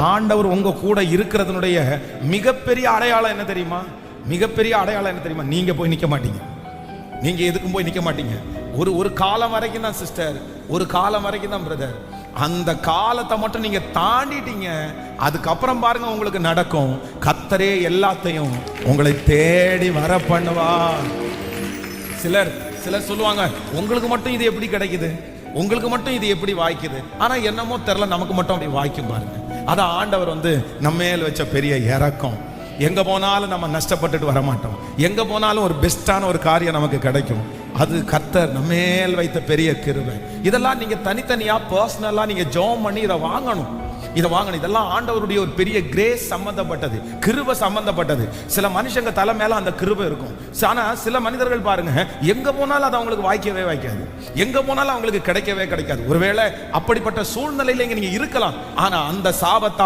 ஆண்டவர் உங்க கூட இருக்கிறதுனுடைய மிகப்பெரிய அடையாளம் என்ன தெரியுமா? மிகப்பெரிய அடையாளம் என்ன தெரியுமா? நீங்க போய் நிக்க மாட்டீங்க. நீங்க எதுக்கும் போய் நிக்க மாட்டீங்க. ஒரு காலம் வரைக்கும் தான் சிஸ்டர், ஒரு காலம் வரைக்கும் தான் பிரதர். அந்த காலத்தை மட்டும் நீங்க தாண்டிட்டீங்க, அதுக்கப்புறம் பாருங்க உங்களுக்கு நடக்கும். கர்த்தரே எல்லாத்தையும் உங்களை தேடி வர பண்ணுவா. சிலர் சொல்லுவாங்க, உங்களுக்கு மட்டும் இது எப்படி கிடைக்குது, உங்களுக்கு மட்டும் இது எப்படி வாய்க்குது. ஆனா என்னமோ தெரியல, நமக்கு மட்டும் அப்படி வாய்க்கும் பாருங்க. அதான் ஆண்டவர் நம்ம மேல் வச்ச பெரிய இரக்கம். எங்க போனாலும் நம்ம நஷ்டப்பட்டுட்டு வர மாட்டோம். எங்க போனாலும் ஒரு பெஸ்டான ஒரு காரியம் நமக்கு கிடைக்கும். அது கர்த்தர் நம்ம மேல் வைத்த பெரிய கிருபை. இதெல்லாம் நீங்க தனித்தனியா பர்சனலா நீங்க ஜெபம் பண்ணி இதை வாங்கணும். இதெல்லாம் ஆண்டவருடைய ஒரு பெரிய கிரேஸ் சம்பந்தப்பட்டது, கிருபை சம்பந்தப்பட்டது. சில மனுஷங்க தலை மேல அந்த கிருபை இருக்கும். ஆனா சில மனிதர்கள் பாருங்க, எங்க போனாலும் அது அவங்களுக்கு வாய்க்கவே வாய்க்காது, எங்க போனாலும் அவங்களுக்கு கிடைக்கவே கிடைக்காது. ஒருவேளை அப்படிப்பட்ட சூழ்நிலையில நீங்க இருக்கலாம். ஆனா அந்த சாபத்தை